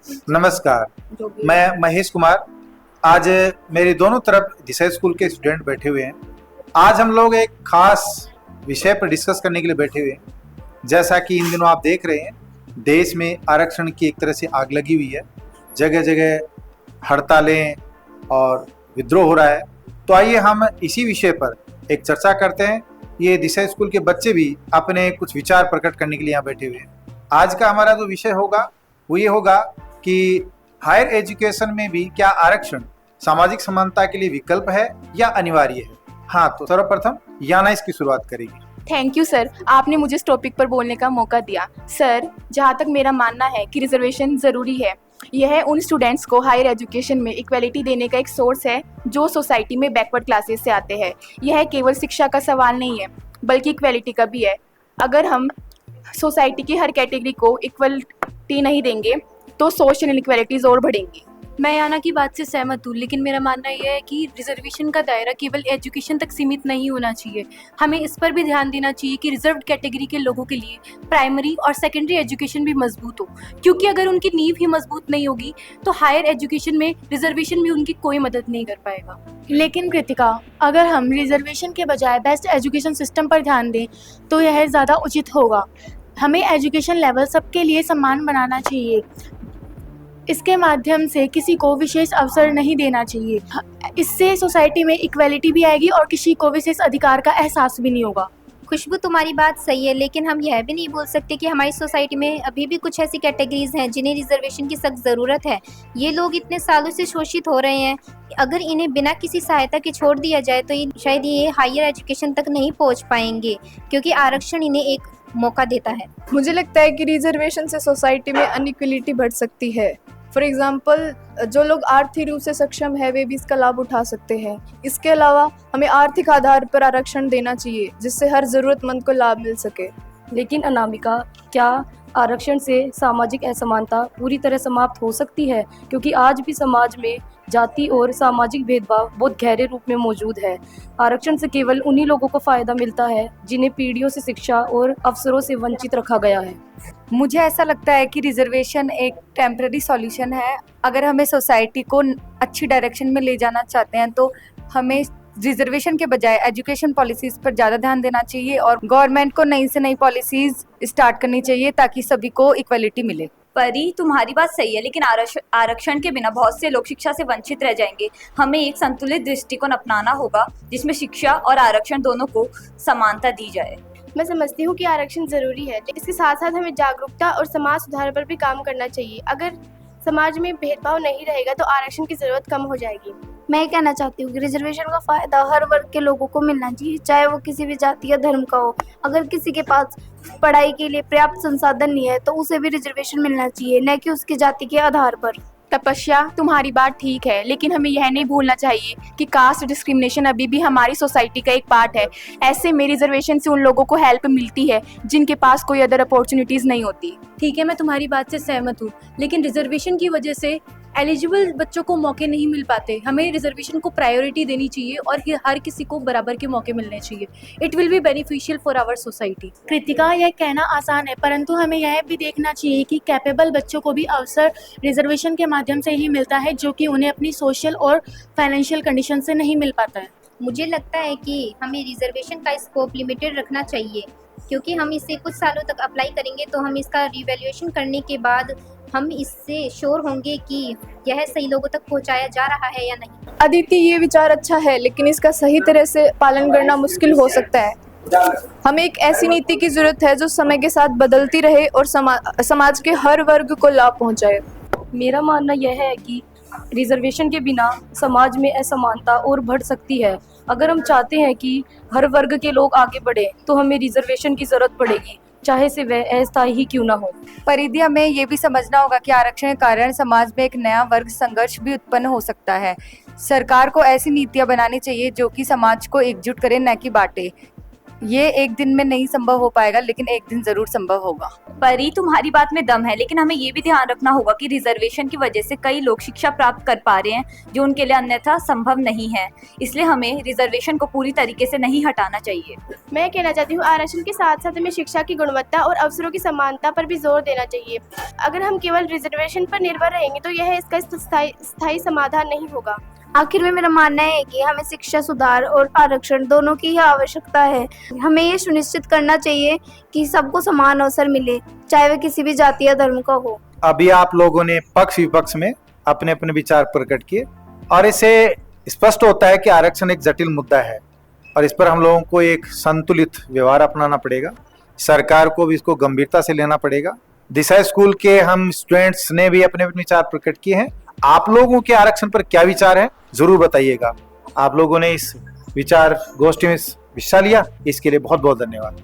नमस्कार। मैं महेश कुमार। आज मेरी दोनों तरफ दिशा स्कूल के स्टूडेंट बैठे हुए हैं। आज हम लोग एक खास विषय पर डिस्कस करने के लिए बैठे हुए हैं। जैसा कि इन दिनों आप देख रहे हैं, देश में आरक्षण की एक तरह से आग लगी हुई है। जगह जगह हड़तालें और विद्रोह हो रहा है। तो आइए हम इसी विषय पर एक चर्चा करते हैं। ये दिशा स्कूल के बच्चे भी अपने कुछ विचार प्रकट करने के लिए यहाँ बैठे हुए हैं। आज का हमारा जो विषय होगा वो ये होगा कि हायर एजुकेशन में भी क्या आरक्षण सामाजिक समानता के लिए विकल्प है या अनिवार्य है। हाँ, तो सर्वप्रथम याना इसकी शुरुआत करेगी। थैंक यू सर, आपने मुझे इस टॉपिक पर बोलने का मौका दिया। सर, जहाँ तक मेरा मानना है कि रिजर्वेशन ज़रूरी है। यह उन स्टूडेंट्स को हायर एजुकेशन में इक्वलिटी देने का एक सोर्स है जो सोसाइटी में बैकवर्ड क्लासेस से आते हैं। यह केवल शिक्षा का सवाल नहीं है बल्कि इक्वलिटी का भी है। अगर हम सोसाइटी की हर कैटेगरी को इक्वलिटी नहीं देंगे तो सोशल इनइक्वालिटीज और बढ़ेंगी। मैं याना की बात से सहमत हूँ, लेकिन मेरा मानना यह है कि रिजर्वेशन का दायरा केवल एजुकेशन तक सीमित नहीं होना चाहिए। हमें इस पर भी ध्यान देना चाहिए कि रिजर्व्ड कैटेगरी के लोगों के लिए प्राइमरी और सेकेंडरी एजुकेशन भी मजबूत हो, क्योंकि अगर उनकी नींव ही मजबूत नहीं होगी तो हायर एजुकेशन में रिजर्वेशन भी उनकी कोई मदद नहीं कर पाएगा। लेकिन कृतिका, अगर हम रिजर्वेशन के बजाय बेस्ट एजुकेशन सिस्टम पर ध्यान दें तो यह ज़्यादा उचित होगा। हमें एजुकेशन लेवल सबके लिए समान बनाना चाहिए। इसके माध्यम से किसी को विशेष अवसर नहीं देना चाहिए। इससे सोसाइटी में इक्वलिटी भी आएगी और किसी को विशेष अधिकार का एहसास भी नहीं होगा। खुशबू, तुम्हारी बात सही है, लेकिन हम यह भी नहीं बोल सकते कि हमारी सोसाइटी में अभी भी कुछ ऐसी कैटेगरीज हैं जिन्हें रिजर्वेशन की सख्त ज़रूरत है। ये लोग इतने सालों से शोषित हो रहे हैं। अगर इन्हें बिना किसी सहायता के छोड़ दिया जाए तो शायद ये हायर एजुकेशन तक नहीं पहुंच पाएंगे, क्योंकि आरक्षण इन्हें एक मौका देता है। मुझे लगता है कि रिजर्वेशन से सोसाइटी में अनइक्वलिटी बढ़ सकती है। फॉर एग्जाम्पल, जो लोग आर्थिक रूप से सक्षम है वे भी इसका लाभ उठा सकते हैं। इसके अलावा हमें आर्थिक आधार पर आरक्षण देना चाहिए जिससे हर ज़रूरतमंद को लाभ मिल सके। लेकिन अनामिका, क्या आरक्षण से सामाजिक असमानता पूरी तरह समाप्त हो सकती है? क्योंकि आज भी समाज में जाति और सामाजिक भेदभाव बहुत गहरे रूप में मौजूद है। आरक्षण से केवल उन्हीं लोगों को फायदा मिलता है जिन्हें पीढ़ियों से शिक्षा और अवसरों से वंचित रखा गया है। मुझे ऐसा लगता है कि रिजर्वेशन एक टेम्पररी सॉल्यूशन है। अगर हमें सोसाइटी को अच्छी डायरेक्शन में ले जाना चाहते हैं तो हमें रिजर्वेशन के बजाय एजुकेशन पॉलिसीज पर ज़्यादा ध्यान देना चाहिए और गवर्नमेंट को नई से नई पॉलिसीज स्टार्ट करनी चाहिए ताकि सभी को इक्वलिटी मिले। परी, तुम्हारी बात सही है, लेकिन आरक्षण के बिना बहुत से लोग शिक्षा से वंचित रह जाएंगे। हमें एक संतुलित दृष्टिकोण अपनाना होगा जिसमें शिक्षा और आरक्षण दोनों को समानता दी जाए। मैं समझती हूँ कि आरक्षण ज़रूरी है, लेकिन इसके साथ साथ हमें जागरूकता और समाज सुधार पर भी काम करना चाहिए। अगर समाज में भेदभाव नहीं रहेगा तो आरक्षण की ज़रूरत कम हो जाएगी। मैं कहना चाहती हूँ कि रिजर्वेशन का फ़ायदा हर वर्ग के लोगों को मिलना चाहिए, चाहे वो किसी भी जाति या धर्म का हो। अगर किसी के पास पढ़ाई के लिए पर्याप्त संसाधन नहीं है तो उसे भी रिजर्वेशन मिलना चाहिए, न कि उसकी जाति के आधार पर। तपस्या, तुम्हारी बात ठीक है, लेकिन हमें यह नहीं भूलना चाहिए कि कास्ट डिस्क्रिमिनेशन अभी भी हमारी सोसाइटी का एक पार्ट है। ऐसे में रिजर्वेशन से उन लोगों को हेल्प मिलती है जिनके पास कोई अदर अपॉर्चुनिटीज़ नहीं होती। ठीक है, मैं तुम्हारी बात से सहमत हूँ, लेकिन रिजर्वेशन की वजह से एलिजिबल बच्चों को मौके नहीं मिल पाते। हमें रिजर्वेशन को प्रायोरिटी देनी चाहिए और हर किसी को बराबर के मौके मिलने चाहिए। It will be beneficial for our society. Kritika, यह कहना आसान है, परंतु हमें यह भी देखना चाहिए कि कैपेबल बच्चों को भी अवसर रिजर्वेशन के माध्यम से ही मिलता है, जो कि उन्हें अपनी सोशल और फाइनेंशियल कंडीशन से नहीं मिल पाता है। मुझे लगता है कि हमें रिजर्वेशन का स्कोप लिमिटेड रखना चाहिए, क्योंकि हम इसे कुछ सालों तक अप्लाई करेंगे तो हम इसका रिवैल्यूएशन करने के बाद हम इससे श्योर होंगे कि यह सही लोगों तक पहुंचाया जा रहा है या नहीं। अदिति, ये विचार अच्छा है, लेकिन इसका सही तरह से पालन करना मुश्किल हो सकता है। हमें एक ऐसी नीति की जरूरत है जो समय के साथ बदलती रहे और समाज के हर वर्ग को लाभ पहुंचाए। मेरा मानना यह है कि रिजर्वेशन के बिना समाज में असमानता और बढ़ सकती है। अगर हम चाहते हैं कि हर वर्ग के लोग आगे बढ़े तो हमें रिजर्वेशन की जरूरत पड़ेगी, चाहे से वह अस्थायी ही क्यों ना हो। परिधि, हमें ये भी समझना होगा कि आरक्षण के कारण समाज में एक नया वर्ग संघर्ष भी उत्पन्न हो सकता है। सरकार को ऐसी नीतियां बनानी चाहिए जो कि समाज को एकजुट करे, न कि बांटे। ये एक दिन में नहीं संभव हो पाएगा, लेकिन एक दिन जरूर संभव होगा। परी, तुम्हारी बात में दम है, लेकिन हमें ये भी ध्यान रखना होगा कि रिजर्वेशन की वजह से कई लोग शिक्षा प्राप्त कर पा रहे हैं जो उनके लिए अन्यथा संभव नहीं है। इसलिए हमें रिजर्वेशन को पूरी तरीके से नहीं हटाना चाहिए। मैं कहना चाहती हूँ आरक्षण के साथ साथ हमें शिक्षा की गुणवत्ता और अवसरों की समानता पर भी जोर देना चाहिए। अगर हम केवल रिजर्वेशन पर निर्भर रहेंगे तो यह इसका स्थायी समाधान नहीं होगा। आखिर में मेरा मानना है कि हमें शिक्षा सुधार और आरक्षण दोनों की ही आवश्यकता है। हमें ये सुनिश्चित करना चाहिए कि सबको समान अवसर मिले, चाहे वह किसी भी जाति या धर्म का हो। अभी आप लोगों ने पक्ष विपक्ष में अपने अपने विचार प्रकट किए और इससे स्पष्ट होता है कि आरक्षण एक जटिल मुद्दा है और इस पर हम लोगों को एक संतुलित व्यवहार अपनाना पड़ेगा। सरकार को भी इसको गंभीरता से लेना पड़ेगा। दिशा स्कूल के हम स्टूडेंट्स ने भी अपने अपने विचार प्रकट किए हैं। आप लोगों के आरक्षण पर क्या विचार है जरूर बताइएगा। आप लोगों ने इस विचार गोष्ठी में हिस्सा लिया, इसके लिए बहुत बहुत धन्यवाद।